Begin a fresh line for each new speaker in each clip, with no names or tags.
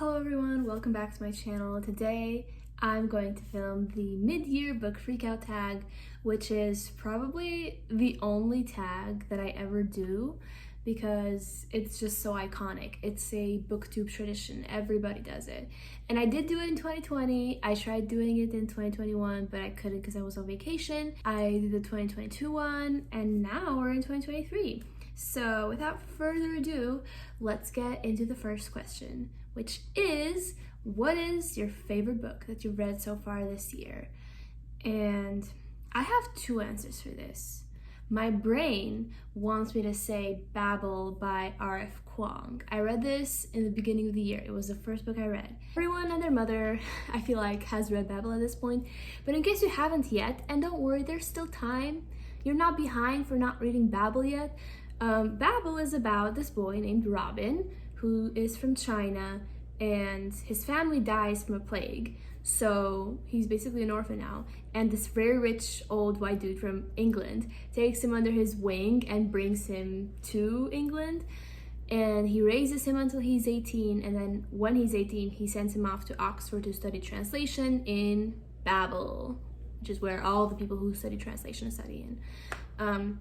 Hello everyone, welcome back to my channel. Today I'm going to film the mid-year book freakout tag, which is probably the only tag that I ever do because it's just so iconic. It's a booktube tradition, everybody does it. And I did do it in 2020, I tried doing it in 2021, but I couldn't because I was on vacation. I did the 2022 one, and now we're in 2023. So without further ado, let's get into the first question, which is, what is your favorite book that you've read so far this year? And I have two answers for this. My brain wants me to say Babel by R.F. Kuang. I read this in the beginning of the year. It was the first book I read. Everyone and their mother, I feel like, has read Babel at this point. But in case you haven't yet, and don't worry, there's still time. You're not behind for not reading Babel yet. Babel is about this boy named Robin, who is from China, and his family dies from a plague. So he's basically an orphan now. And this very rich old white dude from England takes him under his wing and brings him to England. And he raises him until he's 18. And then when he's 18, he sends him off to Oxford to study translation in Babel, which is where all the people who study translation study in.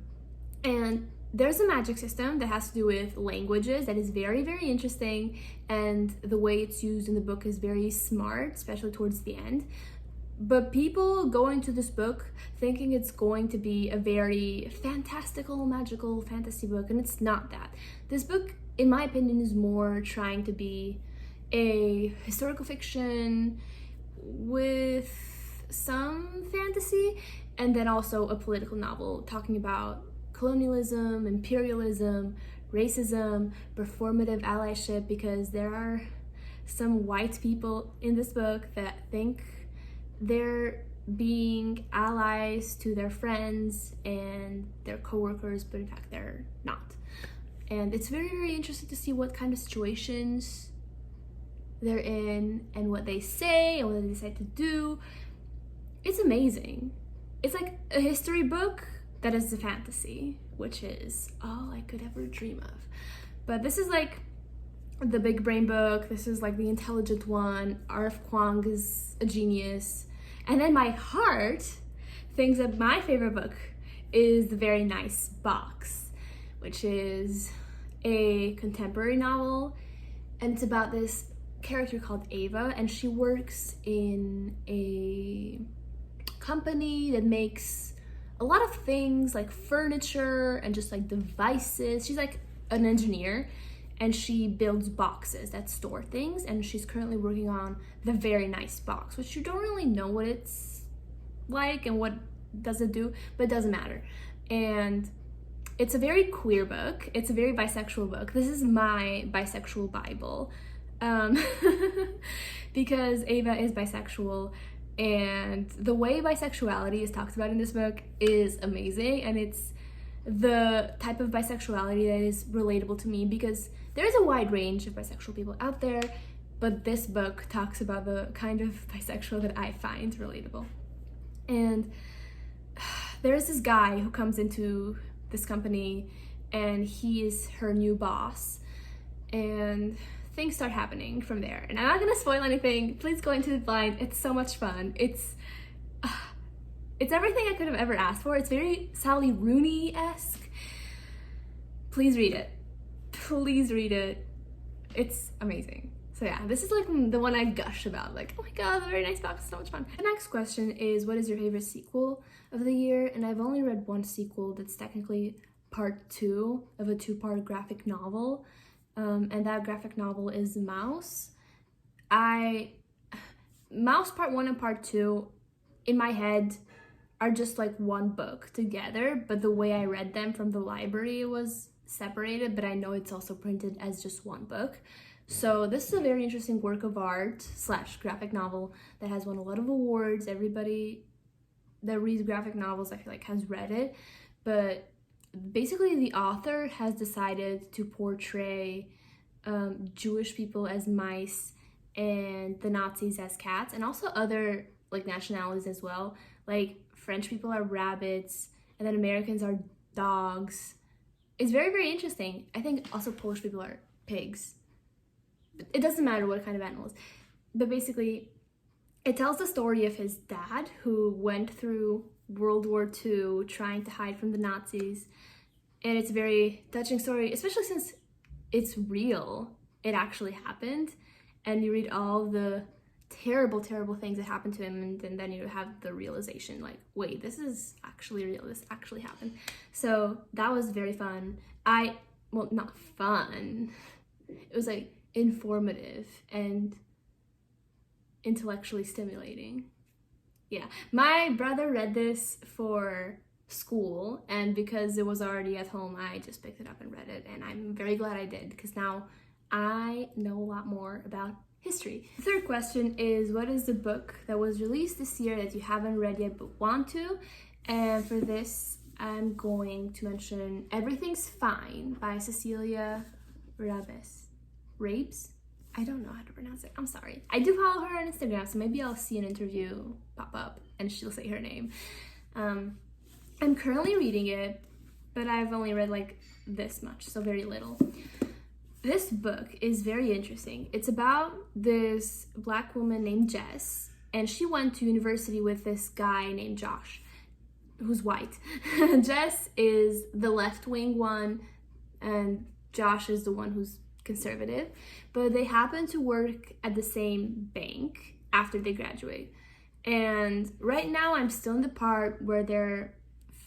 And there's a magic system that has to do with languages that is very, very interesting, and the way it's used in the book is very smart, especially towards the end. But people go into this book thinking it's going to be a very fantastical, magical fantasy book, and it's not that. This book, in my opinion, is more trying to be a historical fiction with some fantasy, and then also a political novel talking about colonialism, imperialism, racism, performative allyship, because there are some white people in this book that think they're being allies to their friends and their co-workers, but in fact they're not. And it's very, very interesting to see what kind of situations they're in and what they say and what they decide to do. It's amazing. It's like a history book that is a fantasy, which is all I could ever dream of. But this is like the big brain book. This is like the intelligent one. R.F. Kuang is a genius. And then my heart thinks that my favorite book is The Very Nice Box, which is a contemporary novel. And it's about this character called Ava, and she works in a company that makes a lot of things like furniture and just like devices. She's like an engineer, and she builds boxes that store things, and she's currently working on The Very Nice Box, which you don't really know what it's like and what does it do, but it doesn't matter. And it's a very queer book. It's a very bisexual book. This is my bisexual Bible, because Ava is bisexual. And the way bisexuality is talked about in this book is amazing, and it's the type of bisexuality that is relatable to me, because there's a wide range of bisexual people out there, but this book talks about the kind of bisexual that I find relatable. And there's this guy who comes into this company, and he is her new boss, and things start happening from there. And I'm not gonna spoil anything. Please go into it blind. It's so much fun. It's everything I could have ever asked for. It's very Sally Rooney-esque. Please read it. Please read it. It's amazing. So yeah, this is like the one I gush about. Like, oh my god, The Very Nice Box is so much fun. The next question is, what is your favorite sequel of the year? And I've only read one sequel that's technically part 2 of a 2-part graphic novel. And that graphic novel is Mouse. Mouse part 1 and part 2, in my head, are just like one book together, but the way I read them from the library was separated, but I know it's also printed as just one book. So this is a very interesting work of art / graphic novel that has won a lot of awards. Everybody that reads graphic novels, I feel like, has read it, but basically the author has decided to portray Jewish people as mice and the Nazis as cats, and also other like nationalities as well. Like French people are rabbits, and then Americans are dogs. It's very, very interesting. I think also Polish people are pigs. it doesn't matter what kind of animals. But basically, it tells the story of his dad who went through World War II trying to hide from the Nazis. And it's a very touching story, especially since it's real. It actually happened. And you read all the terrible, terrible things that happened to him, and then you have the realization, like, wait, this is actually real. This actually happened. So that was very fun. Well, not fun. It was like informative and intellectually stimulating. Yeah, my brother read this for school, and because it was already at home, I just picked it up and read it, and I'm very glad I did, because now I know a lot more about history. The third question is, what is the book that was released this year that you haven't read yet but want to? And for this, I'm going to mention Everything's Fine by Cecilia Rabes. I don't know how to pronounce it. I'm sorry. I do follow her on Instagram, so maybe I'll see an interview pop up and she'll say her name. I'm currently reading it, but I've only read like this much, so very little. This book is very interesting. It's about this Black woman named Jess, and she went to university with this guy named Josh, who's white. Jess is the left-wing one, and Josh is the one who's conservative, but they happen to work at the same bank after they graduate. And right now I'm still in the part where they're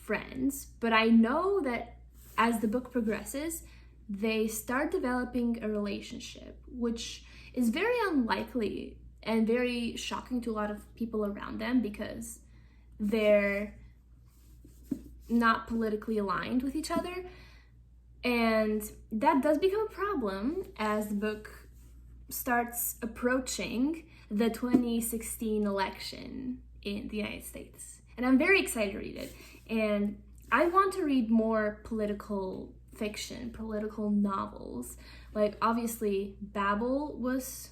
friends, but I know that as the book progresses, they start developing a relationship, which is very unlikely and very shocking to a lot of people around them because they're not politically aligned with each other. And that does become a problem as the book starts approaching the 2016 election in the United States. And I'm very excited to read it. And I want to read more political fiction, political novels. Like, obviously, Babel was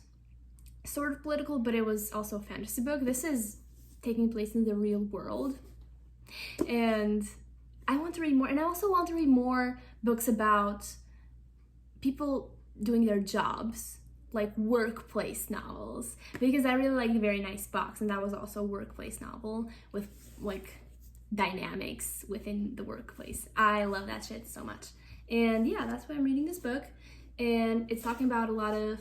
sort of political, but it was also a fantasy book. This is taking place in the real world. And I want to read more. And I also want to read more books about people doing their jobs, like workplace novels, because I really like The Very Nice Box, and that was also a workplace novel with like dynamics within the workplace. I love that shit so much. And yeah, that's why I'm reading this book. And it's talking about a lot of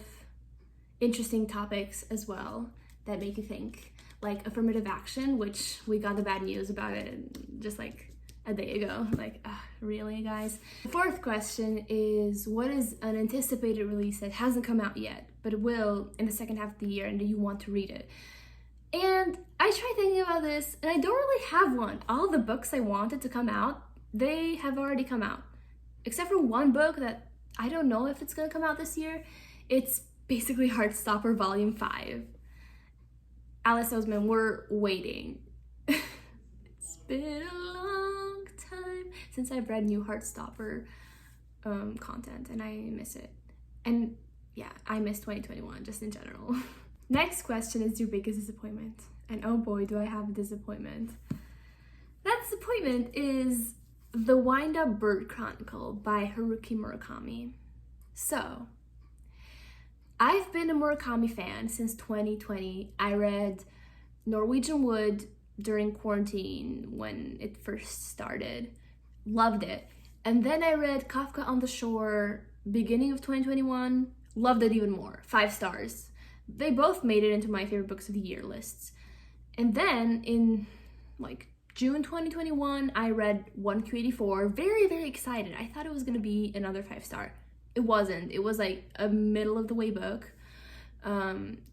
interesting topics as well that make you think, like affirmative action, which we got the bad news about it just like a day ago. Like, really, guys? The fourth question is, what is an anticipated release that hasn't come out yet, but it will in the second half of the year, and do you want to read it? And I tried thinking about this, and I don't really have one. All the books I wanted to come out, they have already come out. Except for one book that I don't know if it's gonna come out this year. It's basically Heartstopper Volume 5. Alice Oseman, we're waiting. It's been a long time since I've read new Heartstopper content, and I miss it. And yeah, I miss 2021 just in general. Next question is your biggest disappointment. And oh boy, do I have a disappointment. That disappointment is The Wind-Up Bird Chronicle by Haruki Murakami. So, I've been a Murakami fan since 2020. I read Norwegian Wood during quarantine when it first started. Loved it. And then I read Kafka on the Shore beginning of 2021. Loved it even more. 5 stars. They both made it into my favorite books of the year lists. And then in like June 2021, I read 1Q84. Very, very excited. I thought it was gonna be another 5-star. It wasn't. It was like a middle of the way book.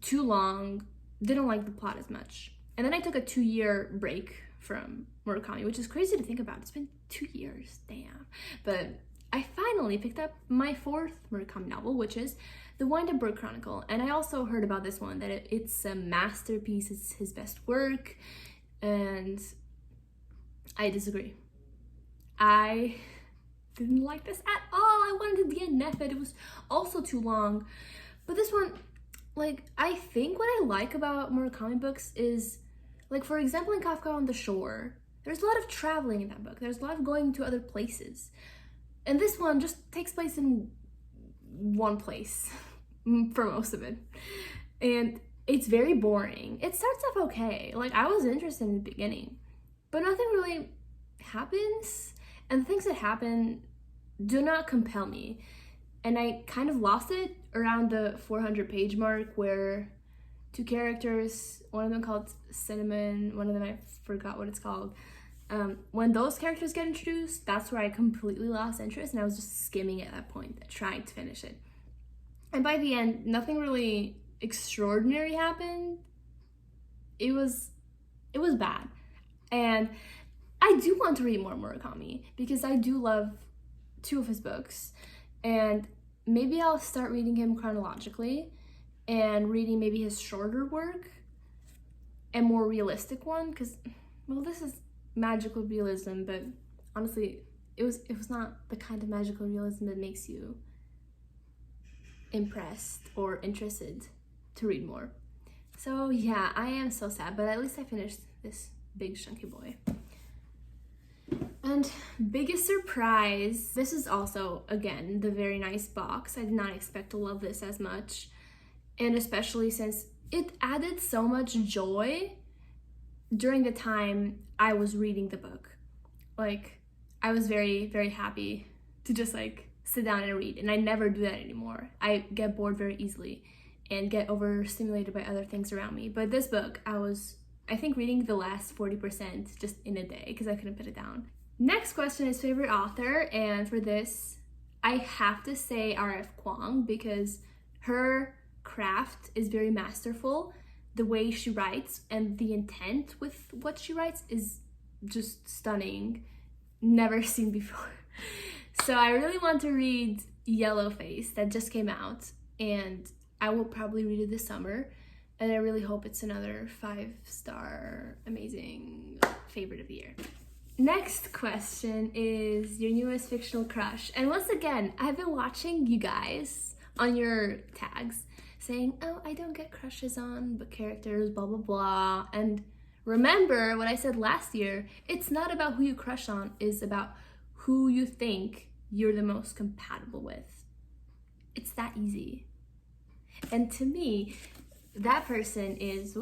Too long. Didn't like the plot as much. And then I took a 2-year break from Murakami, which is crazy to think about. It's been 2 years, damn. But I finally picked up my 4th Murakami novel, which is The Wind-Up Bird Chronicle. And I also heard about this one, that it's a masterpiece, it's his best work, and I disagree. I didn't like this at all. I wanted to DNF it. It was also too long. But this one, like, I think what I like about Murakami books is, like, for example, in Kafka on the Shore, there's a lot of traveling in that book. There's a lot of going to other places. And this one just takes place in one place, for most of it. And it's very boring. It starts off okay. Like, I was interested in the beginning, but nothing really happens. And the things that happen do not compel me. And I kind of lost it around the 400-page mark, where two characters, one of them called Cinnamon, one of them I forgot what it's called. When those characters get introduced, that's where I completely lost interest, and I was just skimming at that point, trying to finish it. And by the end, nothing really extraordinary happened. It was bad. And I do want to read more Murakami, because I do love two of his books, and maybe I'll start reading him chronologically and reading maybe his shorter work and more realistic one, because, well, this is magical realism, but honestly, it was not the kind of magical realism that makes you impressed or interested to read more. So yeah, I am so sad, but at least I finished this big chunky boy. And biggest surprise, this is also, again, the very nice box. I did not expect to love this as much, and especially since it added so much joy during the time I was reading the book. Like, I was very, very happy to just like sit down and read, and I never do that anymore. I get bored very easily and get overstimulated by other things around me. But this book, I think reading the last 40% just in a day, because I couldn't put it down. Next question is favorite author, and for this, I have to say R.F. Kuang, because her craft is very masterful. The way she writes and the intent with what she writes is just stunning. Never seen before. So I really want to read Yellowface that just came out, and I will probably read it this summer. And I really hope it's another 5-star amazing favorite of the year. Next question is your newest fictional crush. And once again, I've been watching you guys on your tags saying, oh, I don't get crushes on but characters, blah, blah, blah. And remember what I said last year, it's not about who you crush on, it's about who you think you're the most compatible with. It's that easy. And to me, that person is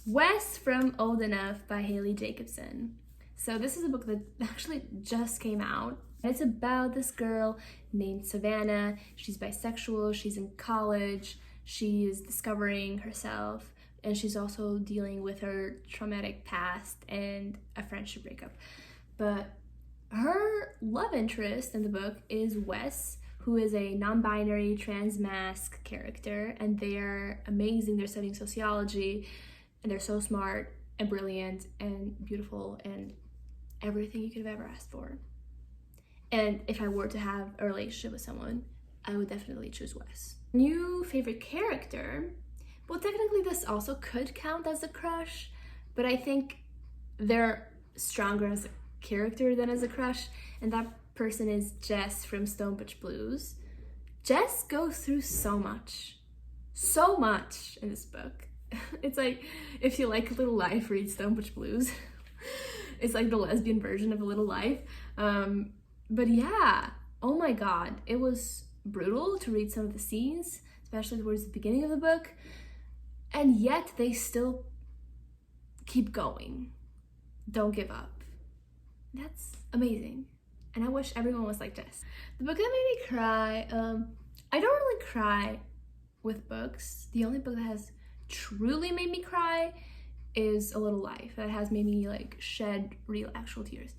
Wes from Old Enough by Haley Jacobson. So this is a book that actually just came out. It's about this girl named Savannah. She's bisexual, she's in college, she is discovering herself, and she's also dealing with her traumatic past and a friendship breakup. But her love interest in the book is Wes, who is a non-binary trans mask character, and they're amazing. They're studying sociology, and they're so smart and brilliant and beautiful and everything you could have ever asked for. And if I were to have a relationship with someone, I would definitely choose Wes. New favorite character, well, technically this also could count as a crush, but I think they're stronger as a character than as a crush, and that person is Jess from Stone Butch Blues. Jess goes through so much in this book. It's like, if you like A Little Life, read Stone Butch Blues. It's like the lesbian version of A Little Life. But yeah, oh my god, it was brutal to read some of the scenes, especially towards the beginning of the book, and yet they still keep going. Don't give up. That's amazing. And I wish everyone was like Jess. The book that made me cry, I don't really cry with books. The only book that has truly made me cry is A Little Life. That has made me like shed real actual tears.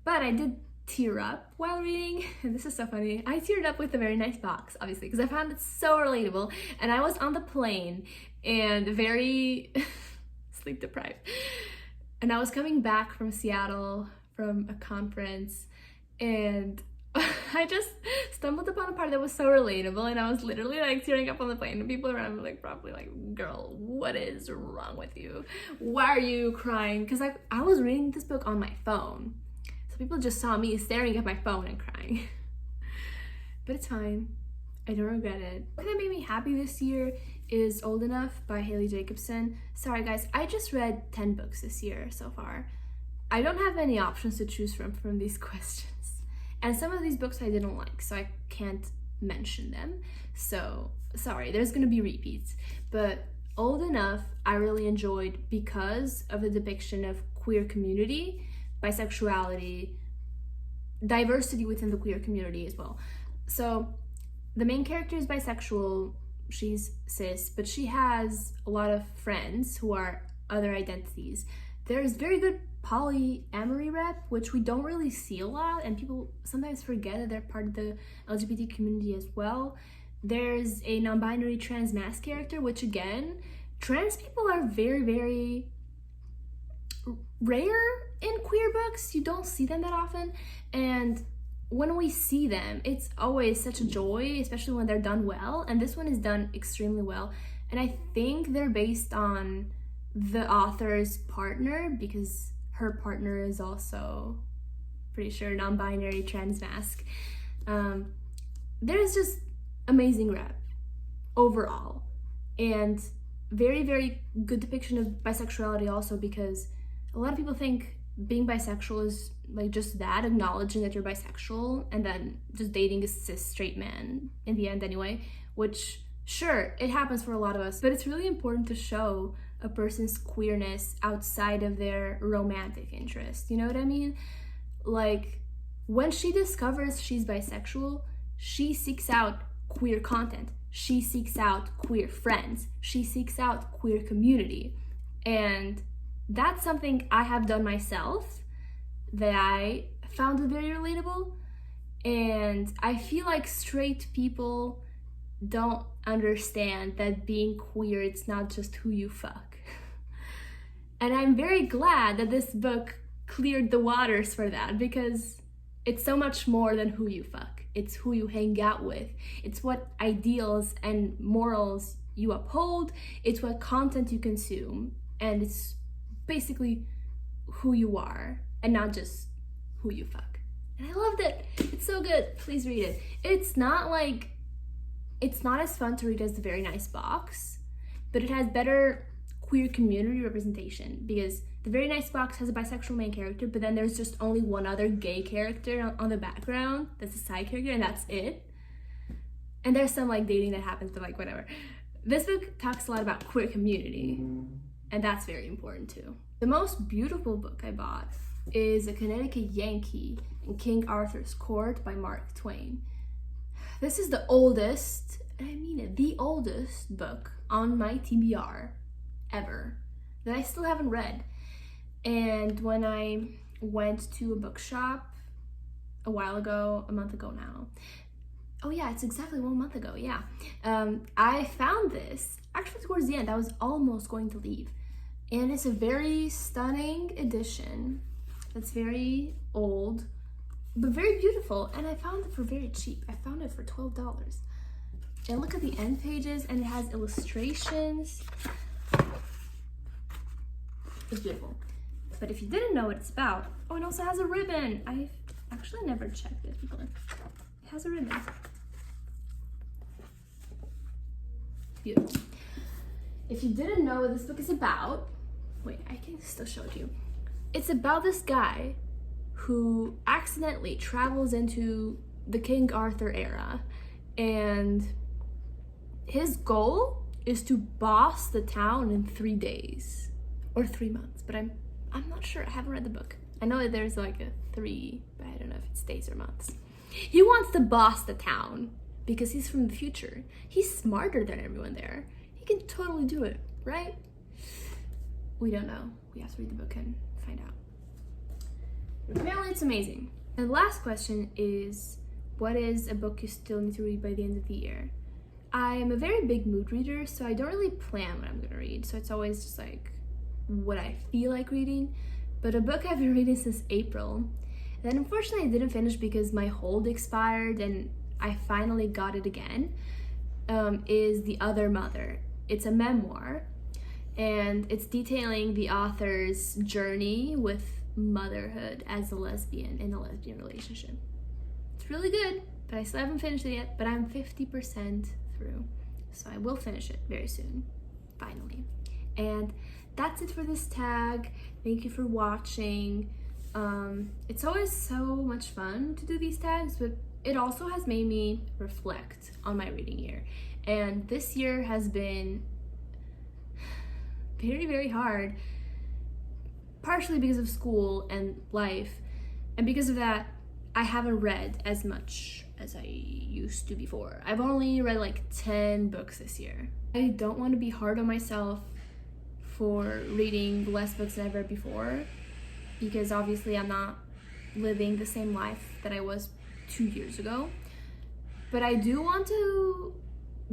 But I did tear up while reading, and this is so funny. I teared up with a very nice box, obviously, because I found it so relatable, and I was on the plane and very sleep deprived. And I was coming back from Seattle from a conference, and I just stumbled upon a part that was so relatable, and I was literally like tearing up on the plane, and people around me like probably like, girl, what is wrong with you? Why are you crying? Because I was reading this book on my phone, so people just saw me staring at my phone and crying. But it's fine. I don't regret it. The book that made me happy this year is Old Enough by Haley Jacobson. Sorry guys, I just read 10 books this year so far. I don't have any options to choose from these questions. And some of these books I didn't like, so I can't mention them. So sorry, there's gonna be repeats. But Old Enough, I really enjoyed because of the depiction of queer community, bisexuality, diversity within the queer community as well. So the main character is bisexual, she's cis, but she has a lot of friends who are other identities. There's very good polyamory rep, which we don't really see a lot, and people sometimes forget that they're part of the LGBT community as well. There's a non-binary trans mask character, which again, trans people are very, very rare in queer books. You don't see them that often, and when we see them, it's always such a joy, especially when they're done well, and this one is done extremely well. And I think they're based on the author's partner, because her partner is also, pretty sure, non-binary trans mask. There's just amazing rep overall, and very, very good depiction of bisexuality also, because a lot of people think being bisexual is like just that, acknowledging that you're bisexual and then just dating a cis straight man in the end anyway, which sure, it happens for a lot of us, but it's really important to show a person's queerness outside of their romantic interest. You know what I mean? Like, when she discovers she's bisexual, she seeks out queer content. She seeks out queer friends. She seeks out queer community. And that's something I have done myself that I found it very relatable. And I feel like straight people don't understand that being queer, it's not just who you fuck. And I'm very glad that this book cleared the waters for that, because it's so much more than who you fuck. It's who you hang out with. It's what ideals and morals you uphold. It's what content you consume. And it's basically who you are and not just who you fuck. And I loved it. It's so good. Please read it. It's not as fun to read as The Very Nice Box, but it has better queer community representation, because The Very Nice Box has a bisexual main character, but then there's just only one other gay character on the background that's a side character, and that's it. And there's some like dating that happens, but like whatever. This book talks a lot about queer community, and that's very important too. The most beautiful book I bought is A Connecticut Yankee in King Arthur's Court by Mark Twain. This is the oldest, and I mean it, the oldest book on my TBR ever that I still haven't read. And when I went to a bookshop a while ago, a month ago now, oh yeah, it's exactly 1 month ago, yeah, I found this actually towards the end. I was almost going to leave, and it's a very stunning edition that's very old but very beautiful, and I found it for very cheap. I found it for $12. And look at the end pages, and it has illustrations. It's beautiful. But if you didn't know what it's about, oh, it also has a ribbon. I've actually never checked it before. It has a ribbon. Beautiful. If you didn't know what this book is about, wait, I can still show it to you. It's about this guy who accidentally travels into the King Arthur era, and his goal is to boss the town in 3 days or 3 months, but I'm not sure. I haven't read the book. I know that there's like a 3, but I don't know if it's days or months. He wants to boss the town because he's from the future. He's smarter than everyone there. He can totally do it, right? We don't know. We have to read the book and find out. Apparently it's amazing. And the last question is, what is a book you still need to read by the end of the year? I am a very big mood reader, so I don't really plan what I'm gonna read. So it's always just like what I feel like reading. But a book I've been reading since April, that unfortunately I didn't finish because my hold expired and I finally got it again, is The Other Mother. It's a memoir, and it's detailing the author's journey with motherhood as a lesbian in a lesbian relationship. It's really good, but I still haven't finished it yet, but I'm 50% through. So I will finish it very soon, finally. And that's it for this tag. Thank you for watching. It's always so much fun to do these tags, but it also has made me reflect on my reading year. And this year has been very, very hard, partially because of school and life. And because of that, I haven't read as much as I used to before. I've only read like 10 books this year. I don't want to be hard on myself for reading less books than I've read before, because obviously I'm not living the same life that I was 2 years ago. But I do want to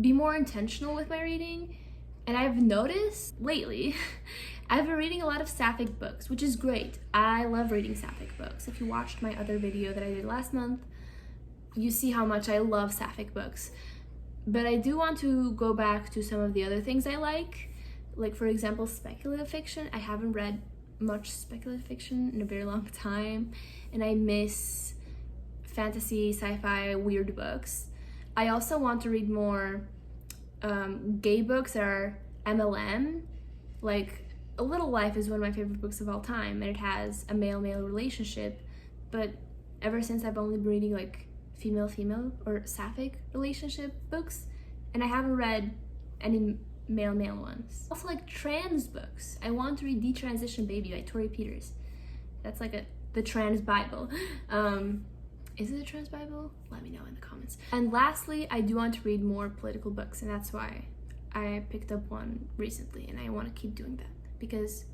be more intentional with my reading, and I've noticed lately I've been reading a lot of sapphic books, which is great. I love reading sapphic books. If you watched my other video that I did last month, you see how much I love sapphic books. But I do want to go back to some of the other things I like for example, speculative fiction. I haven't read much speculative fiction in a very long time, and I miss fantasy, sci-fi, weird books. I also want to read more gay books that are MLM. Like A Little Life is one of my favorite books of all time, and it has a male-male relationship, but ever since I've only been reading like female-female or sapphic relationship books, and I haven't read any male-male ones. Also like trans books. I want to read Detransition Baby by Tori Peters. That's like the trans Bible. Is it a trans Bible? Let me know in the comments. And lastly, I do want to read more political books, and that's why I picked up one recently, and I want to keep doing that because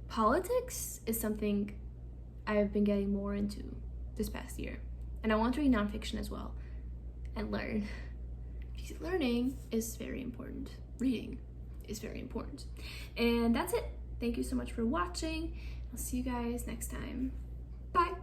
politics is something I've been getting more into this past year. And I want to read nonfiction as well and learn. Because learning is very important. Reading is very important. And that's it. Thank you so much for watching. I'll see you guys next time. Bye.